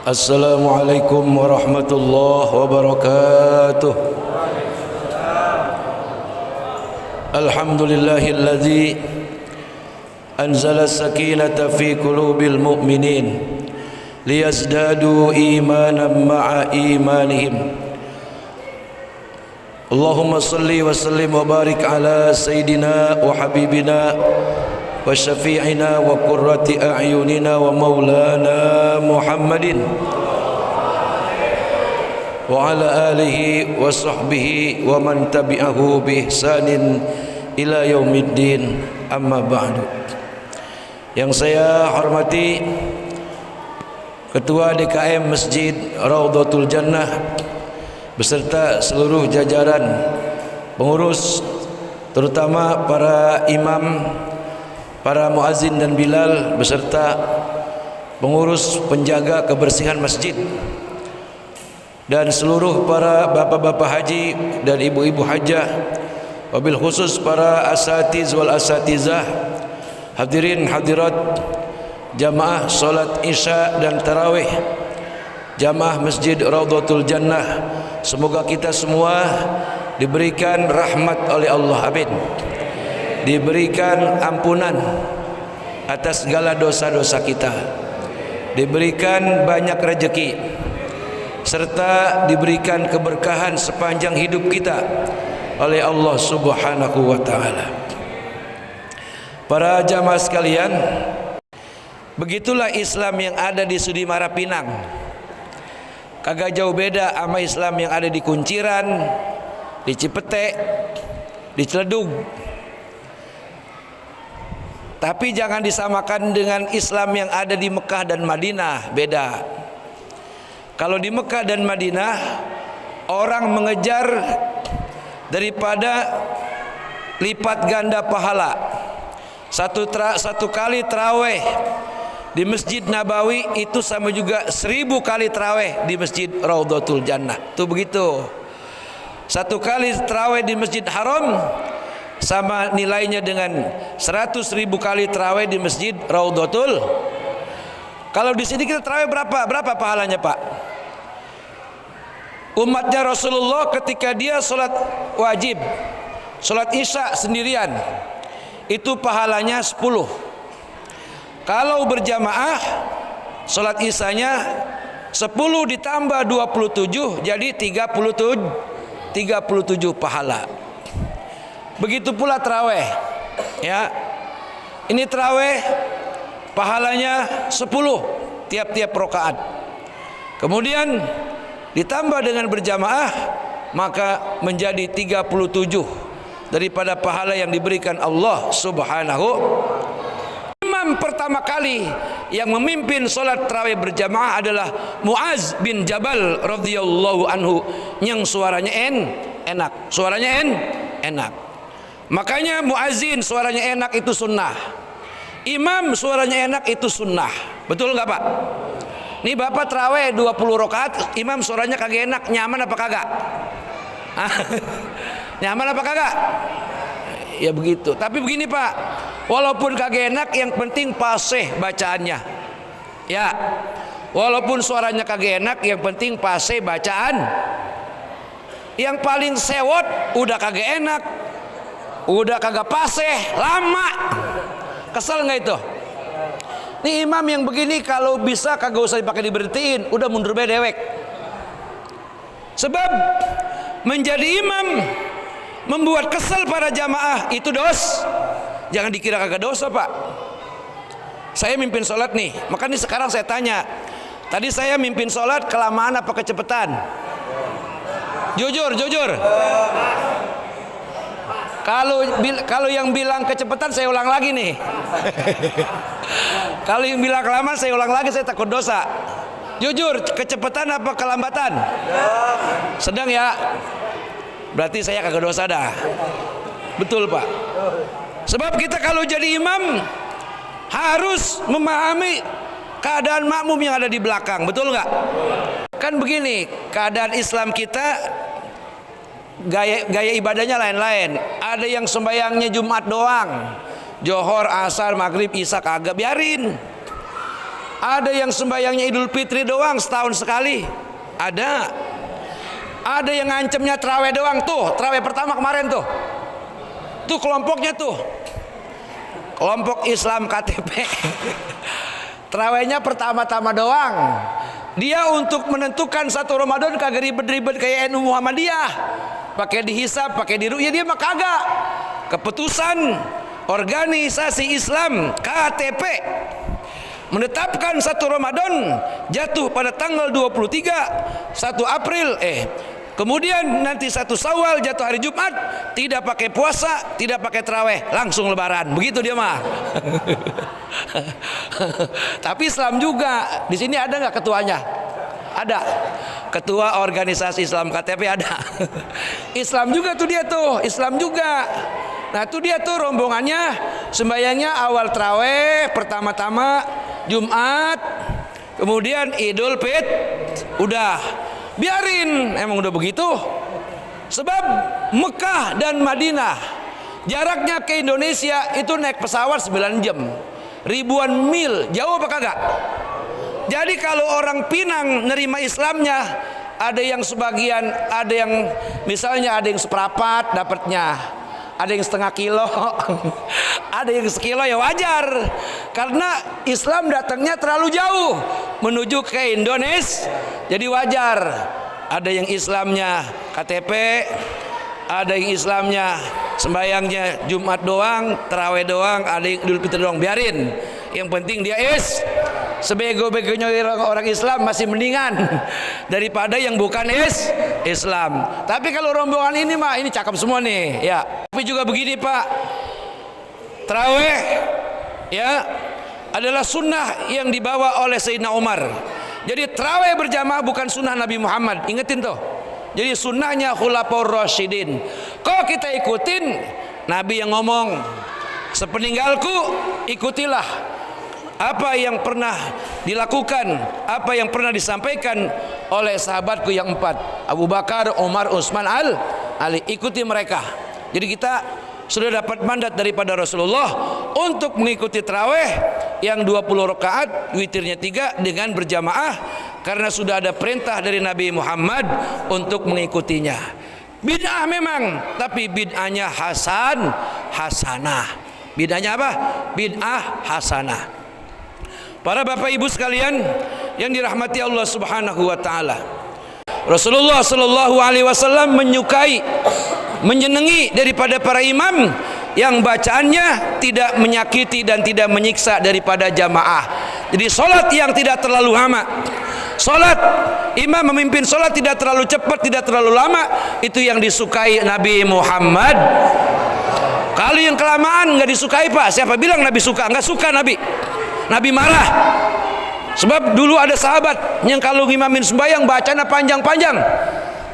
Assalamualaikum warahmatullahi wabarakatuh. Alhamdulillahilladzi anzala sakinata fi qulubil mu'minin liyazdadu imanan ma'a imanihim. Allahumma salli wa sallim wa barik ala sayyidina wa habibina wa syafi'ina wa qurrati a'yunina wa maulana Muhammadin wa ala alihi wa sahbihi wa man tabi'ahu bi ihsanin ila yaumiddin, amma ba'du. Yang saya hormati Ketua DKM Masjid Raudhatul Jannah beserta seluruh jajaran pengurus, terutama para imam, para muazzin dan bilal beserta pengurus penjaga kebersihan masjid, dan seluruh para bapak-bapak haji dan ibu-ibu hajah, wabil khusus para asatiz wal asatizah, hadirin hadirat jamaah salat isya dan tarawih jamaah Masjid Raudhatul Jannah. Semoga kita semua diberikan rahmat oleh Allah, amin, diberikan ampunan atas segala dosa-dosa kita, diberikan banyak rezeki, serta diberikan keberkahan sepanjang hidup kita oleh Allah Subhanahu wa ta'ala. Para jamaah sekalian, begitulah Islam yang ada di Sudimara Pinang. Kagak jauh beda sama Islam yang ada di Kunciran, di Cipete, di Ciledug. Tapi jangan disamakan dengan Islam yang ada di Mekah dan Madinah, beda. Kalau di Mekah dan Madinah orang mengejar daripada lipat ganda pahala. Satu kali tarawih di Masjid Nabawi itu sama juga 1000 kali tarawih di Masjid Raudhatul Jannah. Itu begitu. Satu kali tarawih di Masjid Haram sama nilainya dengan 100.000 kali tarawih di Masjid Raudhatul. Kalau di sini kita tarawih berapa pahalanya, Pak? Umatnya Rasulullah ketika dia sholat wajib, sholat isya sendirian, itu pahalanya 10. Kalau berjamaah sholat isyanya 10 ditambah 27 jadi 37 pahala. Begitu pula tarawih, ya. Ini tarawih pahalanya 10 tiap-tiap rakaat. Kemudian ditambah dengan berjamaah maka menjadi 37 daripada pahala yang diberikan Allah Subhanahu. Imam pertama kali yang memimpin salat tarawih berjamaah adalah Muaz bin Jabal radhiyallahu anhu, yang suaranya enak. Suaranya enak. Makanya muazzin suaranya enak itu sunnah. Imam suaranya enak itu sunnah. Betul nggak, Pak? Nih Bapak tarawih 20 rakaat, imam suaranya kagak enak, nyaman apa kagak? Nyaman apa kagak? Ya begitu. Tapi begini, Pak, walaupun kagak enak, yang penting fasih bacaannya. Ya, walaupun suaranya kagak enak, yang penting fasih bacaan. Yang paling sewot udah kagak enak, udah kagak fasih, lama. Kesel nggak itu? Nih imam yang begini kalau bisa kagak usah dipakai diberhentiin, udah mundur bedewek. Sebab menjadi imam membuat kesel para jamaah itu jangan dikira kagak dosa, Pak. Saya mimpin sholat nih, makanya sekarang saya tanya, tadi saya mimpin sholat kelamaan apa kecepatan? Jujur. Kalau yang bilang kecepatan saya ulang lagi nih. Kalau yang bilang kelamaan saya ulang lagi, saya takut dosa. Jujur, kecepatan apa kelambatan? Sedang ya. Berarti saya kagak dosa dah. Betul, Pak. Sebab kita kalau jadi imam harus memahami keadaan makmum yang ada di belakang. Betul nggak? Kan begini, keadaan Islam kita gaya ibadahnya lain-lain. Ada yang sembayangnya Jumat doang, Johor, Asar, Maghrib, Isya kagak, biarin. Ada yang sembayangnya Idul Fitri doang setahun sekali. Ada yang ngancemnya terawih doang tuh. Terawih pertama kemarin tuh. Tuh kelompoknya tuh. Kelompok Islam KTP. Terawihnya pertama-tama doang. Dia untuk menentukan satu Ramadan kagak ribet-ribet kayak NU Muhammadiyah. Pakai dihisab, pakai diru'yah, dia mah kagak. Keputusan organisasi Islam KTP menetapkan satu Ramadan jatuh pada tanggal 23 1 April kemudian nanti 1 Syawal jatuh hari Jumat, tidak pakai puasa, tidak pakai terawih, langsung lebaran. Begitu dia mah. Tapi Islam juga. Di sini ada nggak ketuanya? Ada. Ketua organisasi Islam KTP ada. Islam juga tuh dia tuh, Islam juga. Nah itu dia tuh rombongannya sembayangnya awal terawih pertama-tama Jumat, kemudian Idul Fitri, udah biarin, emang udah begitu. Sebab Mekah dan Madinah jaraknya ke Indonesia itu naik pesawat 9 jam, ribuan mil, jauh apa kagak? Jadi kalau orang Pinang nerima Islamnya, ada yang sebagian, ada yang misalnya ada yang seperempat dapatnya, ada yang setengah kilo, ada yang sekilo, ya wajar. Karena Islam datangnya terlalu jauh menuju ke Indonesia, jadi wajar. Ada yang Islamnya KTP, ada yang Islamnya sembayangnya Jumat doang, terawih doang, ada yang Idul Fitri doang, biarin. Yang penting dia sebego-begonya orang Islam masih mendingan daripada yang bukan Islam. Tapi kalau rombongan ini mah ini cakep semua nih, ya. Tapi juga begini Pak, terawih ya adalah sunnah yang dibawa oleh Sayyidina Umar. Jadi terawih berjamaah bukan sunnah Nabi Muhammad, ingetin tuh. Jadi sunnahnya Khulafaur Rasyidin. Kalau kita ikutin, Nabi yang ngomong, sepeninggalku ikutilah apa yang pernah dilakukan, apa yang pernah disampaikan oleh sahabatku yang 4, Abu Bakar, Umar, Utsman, Ali. Ikuti mereka. Jadi kita sudah dapat mandat daripada Rasulullah untuk mengikuti tarawih yang 20 rakaat, witirnya 3 dengan berjamaah, karena sudah ada perintah dari Nabi Muhammad untuk mengikutinya. Bid'ah memang, tapi bid'ahnya hasanah. Bid'ahnya apa? Bid'ah hasanah. Para bapak ibu sekalian yang dirahmati Allah Subhanahu wa taala, Rasulullah sallallahu alaihi wasallam menyukai, menyenangi daripada para imam yang bacaannya tidak menyakiti dan tidak menyiksa daripada jamaah. Jadi solat yang tidak terlalu lama, solat imam memimpin solat tidak terlalu cepat, tidak terlalu lama, itu yang disukai Nabi Muhammad. Kalau yang kelamaan nggak disukai Pak. Siapa bilang Nabi suka? Nggak suka Nabi. Nabi marah. Sebab dulu ada sahabat yang kalau ngimamin sembahyang bacanya panjang-panjang,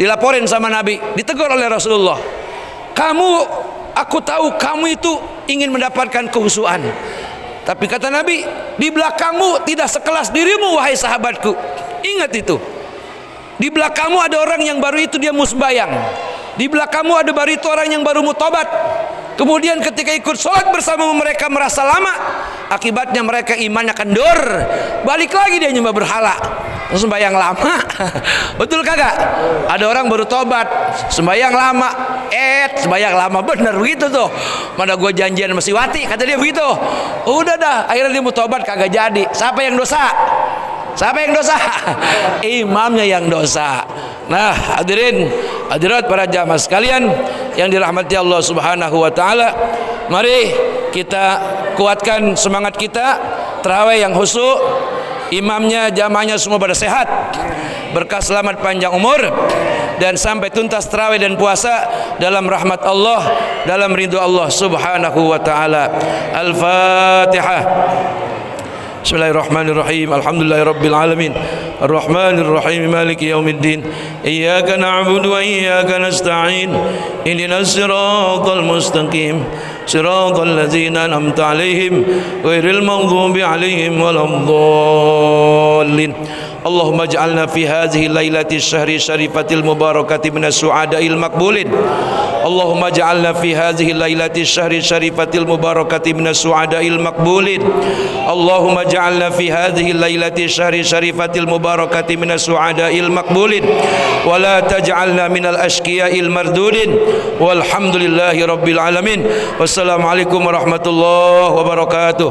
dilaporin sama Nabi, ditegur oleh Rasulullah. Aku tahu kamu itu ingin mendapatkan kehusuan, tapi kata Nabi, di belakangmu tidak sekelas dirimu wahai sahabatku. Ingat itu. Di belakangmu ada orang yang baru itu dia mau sembahyang. Di belakangmu ada baru itu orang yang baru mau tobat. Kemudian ketika ikut sholat bersama mereka merasa lama, akibatnya mereka imannya kendor, balik lagi dia nyembah berhala, sembahyang lama. Betul kagak? Ada orang baru tobat, sembahyang lama, sembahyang lama bener begitu tuh. Mana gue janjian sama si Wati, kata dia begitu. Udah dah, akhirnya dia mau tobat kagak jadi. Siapa yang dosa? Siapa yang dosa? Imamnya yang dosa. Nah, hadirin, hadirat para jamaah sekalian yang dirahmati Allah Subhanahu wa taala, mari kita kuatkan semangat kita, tarawih yang khusyuk, imamnya, jamaahnya semua pada sehat, berkah selamat panjang umur, dan sampai tuntas tarawih dan puasa dalam rahmat Allah, dalam ridho Allah Subhanahu wa taala. Al-Fatihah. Bismillahirrahmanirrahim. Alhamdulillahirabbil alamin. Arrahmanirrahim. Maliki yaumiddin. Iyyaka na'budu wa iyyaka nasta'in. Ihdinas siratal mustaqim. siratal ladzina an'amta 'alaihim ghairil maghdubi 'alaihim waladdallin. Allahumma ij'alna fi hadhihi lailati syahri syarifatil mubarakati minas su'adail maqbulin. Allahumma ij'alna fi hadhihi lailati syahri syarifatil mubarakati minas su'adail maqbulin. Allahumma ij'alna fi hadhihi lailati syahri syarifatil mubarakati minas su'adail maqbulin wa la taj'alna minal ashqiya'il mardudin. Walhamdulillahi rabbil alamin. Wassalamualaikum warahmatullahi wabarakatuh.